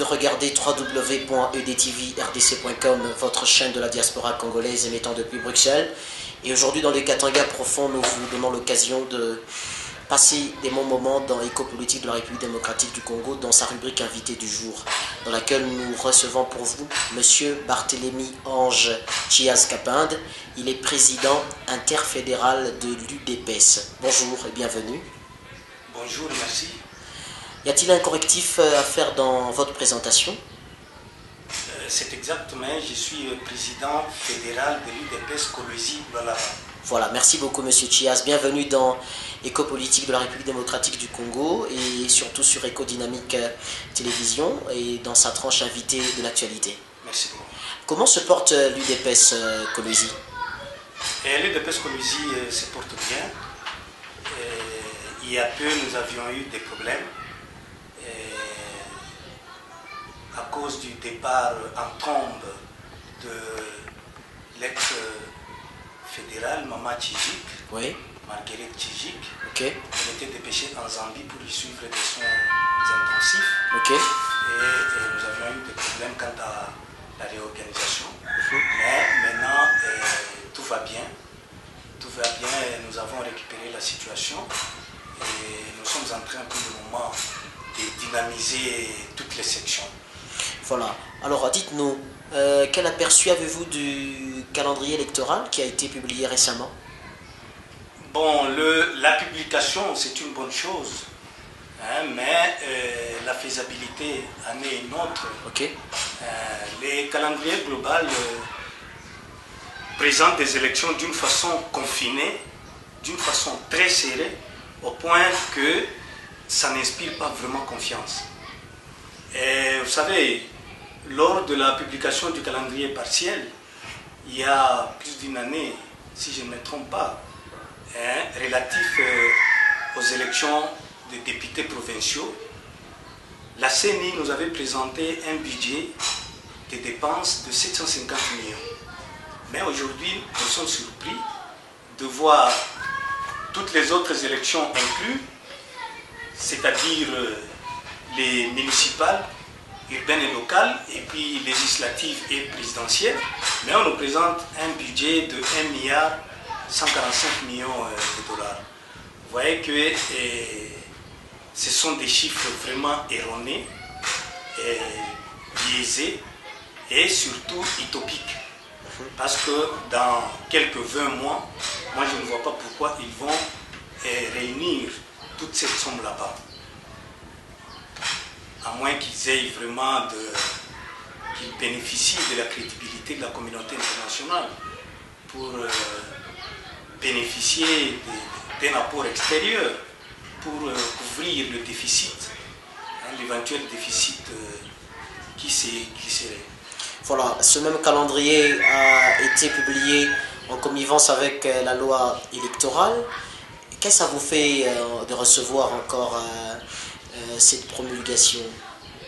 regarder www.edtvrdc.com, votre chaîne de la diaspora congolaise émettant depuis Bruxelles. Et aujourd'hui, dans les Katanga profonds, nous vous donnons l'occasion de passer des bons moments dans Éco-Politique de la République démocratique du Congo, dans sa rubrique Invité du jour, dans laquelle nous recevons pour vous Monsieur Barthélémy Ange Chiaz Kapinde. Il est président interfédéral de l'UDPS. Bonjour et bienvenue. Bonjour, merci. Y a-t-il un correctif à faire dans votre présentation? C'est exactement, je suis président fédéral de l'UDPS Kolwezi. Voilà, merci beaucoup Monsieur Chiaz. Bienvenue dans Éco-Politique de la République démocratique du Congo et surtout sur Éco-Dynamique Télévision et dans sa tranche invitée de l'actualité. Merci beaucoup. Comment se porte l'UDPS Kolwezi? L'UDPS Kolwezi se porte bien. Il y a peu, nous avions eu des problèmes à cause du départ en tombe de l'ex-fédéral Mama Tchijik, oui. Marguerite Tchijik. Okay. Elle était dépêchée en Zambie pour y suivre des soins intensifs. Okay. Et nous avions eu des problèmes quant à la réorganisation. Mais maintenant, tout va bien. Tout va bien et nous avons récupéré la situation. Et nous sommes en train pour le moment de dynamiser toutes les sections. Voilà. Alors dites-nous, quel aperçu avez-vous du calendrier électoral qui a été publié récemment? Bon, la publication, c'est une bonne chose, hein, mais la faisabilité en est une autre. Okay. Les calendriers global présentent des élections d'une façon confinée, d'une façon très serrée, au point que ça n'inspire pas vraiment confiance. Et vous savez, lors de la publication du calendrier partiel, il y a plus d'une année, si je ne me trompe pas, relatif aux élections de députés provinciaux, la CENI nous avait présenté un budget de dépenses de 750 millions. Mais aujourd'hui, nous sommes surpris de voir toutes les autres élections incluses, c'est-à-dire les municipales, urbaines et locales, et puis législatives et présidentielles, mais on nous présente un budget de 1,145 milliard de dollars. Vous voyez que ce sont des chiffres vraiment erronés, biaisés et surtout utopiques. Parce que dans quelques 20 mois, moi je ne vois pas pourquoi ils vont réunir toute cette somme là-bas. À moins qu'ils aient vraiment qu'ils bénéficient de la crédibilité de la communauté internationale pour bénéficier d'un apport extérieur pour couvrir le déficit, hein, l'éventuel déficit qui serait. Voilà, ce même calendrier a été publié en connivence avec la loi électorale. Qu'est-ce que ça vous fait de recevoir encore cette promulgation,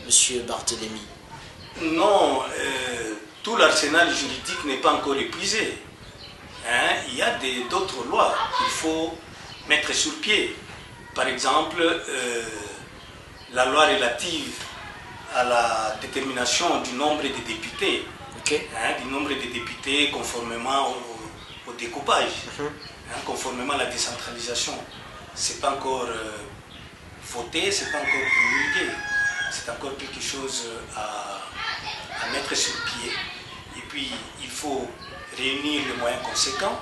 Monsieur Barthélémy? Non, tout l'arsenal juridique n'est pas encore épuisé. Hein, il y a d'autres lois qu'il faut mettre sur pied. Par exemple, la loi relative à la détermination du nombre de députés, okay. Hein, du nombre de députés conformément au découpage, hein, conformément à la décentralisation. Ce n'est pas encore voté, ce n'est pas encore promulgué. C'est encore quelque chose à mettre sur pied. Et puis, il faut réunir les moyens conséquents,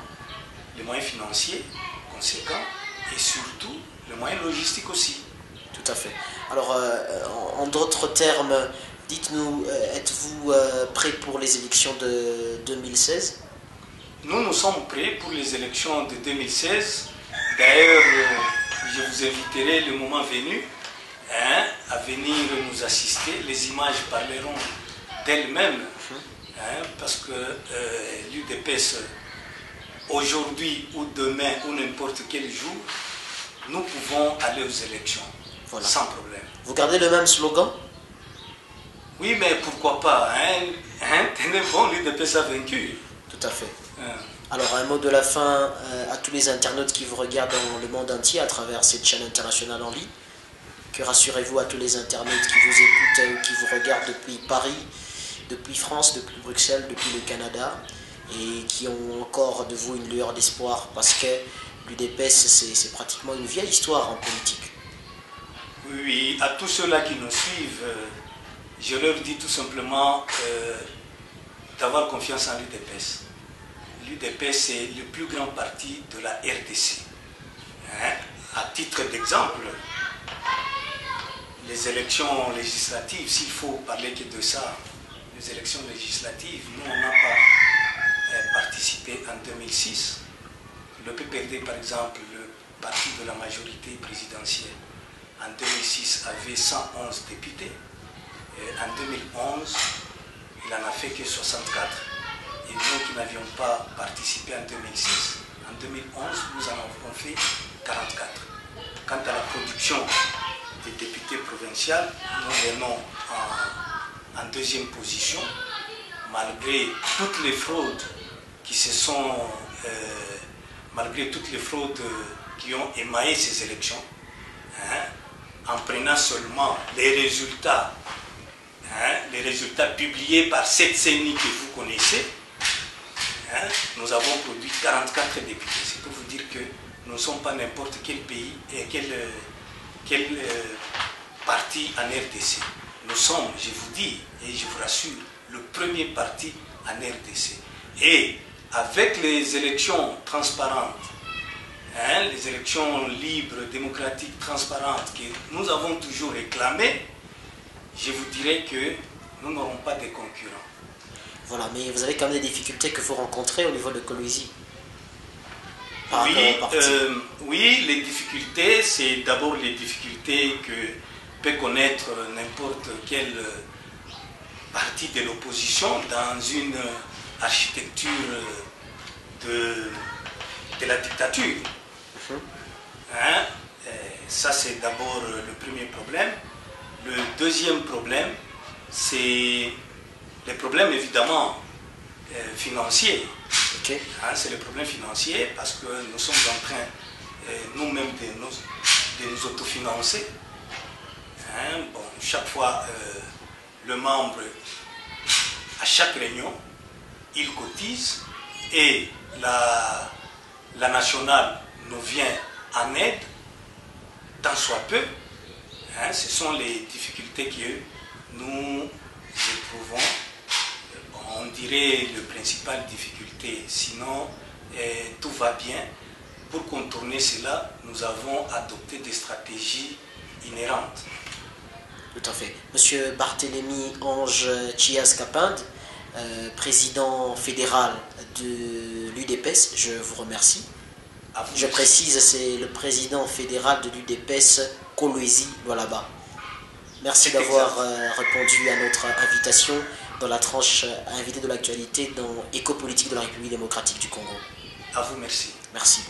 les moyens financiers conséquents et surtout les moyens logistiques aussi. Tout à fait. Alors, en d'autres termes, dites-nous, êtes-vous prêt pour les élections de 2016? Nous sommes prêts pour les élections de 2016. D'ailleurs, je vous inviterai le moment venu, hein, à venir nous assister. Les images parleront d'elles-mêmes, hein, parce que l'UDPS, aujourd'hui ou demain ou n'importe quel jour, nous pouvons aller aux élections, voilà. Sans problème. Vous gardez le même slogan? Oui, mais pourquoi pas, hein, tenez bon, l'UDPS a vaincu. Tout à fait. Alors, un mot de la fin à tous les internautes qui vous regardent dans le monde entier à travers cette chaîne internationale en ligne. que rassurez-vous à tous les internautes qui vous écoutent, qui vous regardent depuis Paris, depuis France, depuis Bruxelles, depuis le Canada, et qui ont encore de vous une lueur d'espoir, parce que l'UDPS, c'est pratiquement une vieille histoire en politique. Oui, à tous ceux-là qui nous suivent, je leur dis tout simplement d'avoir confiance en l'UDPS. L'UDPS est le plus grand parti de la RDC. Hein? À titre d'exemple, les élections législatives, s'il faut parler que de ça, les élections législatives, nous on n'a pas participé en 2006. Le PPRD par exemple, le parti de la majorité présidentielle, en 2006 avait 111 députés. Et en 2011, il n'en a fait que 64. Et nous qui n'avions pas participé en 2006, en 2011, nous en avons fait 44. Quant à la production des députés provinciaux, nous venons en deuxième position, malgré toutes les fraudes qui se sont, malgré toutes les fraudes qui ont émaillé ces élections, hein, en prenant seulement les résultats publiés par cette CENI que vous connaissez, hein, nous avons produit 44 députés. C'est pour vous dire que nous ne sommes pas n'importe quel pays et quel parti en RDC. Nous sommes, je vous dis et je vous rassure, le premier parti en RDC. Et avec les élections transparentes, hein, les élections libres, démocratiques, transparentes que nous avons toujours réclamées, je vous dirais que nous n'aurons pas de concurrents. Voilà, mais vous avez quand même des difficultés que vous rencontrez au niveau de Kolwezi. Oui, les difficultés, c'est d'abord les difficultés que peut connaître n'importe quel parti de l'opposition dans une architecture de la dictature. Hein? Ça, c'est d'abord le premier problème. Le deuxième problème, c'est les problèmes évidemment financiers. Okay. Hein, c'est le problème financier parce que nous sommes en train nous-mêmes de nous autofinancer. Hein, bon, chaque fois, le membre, à chaque réunion, il cotise et la nationale nous vient en aide, tant soit peu. Hein, ce sont les difficultés que nous éprouvons. On dirait la principale difficulté, sinon tout va bien. Pour contourner cela, nous avons adopté des stratégies inhérentes. Tout à fait. Monsieur Barthélémy Ange Chias Kapinde, président fédéral de l'UDPS, je vous remercie. Je précise, c'est le président fédéral de l'UDPS, Kolwezi Lualaba. Merci d'avoir répondu à notre invitation dans la tranche invitée de l'actualité dans Éco-politique de la République démocratique du Congo. À vous, merci. Merci.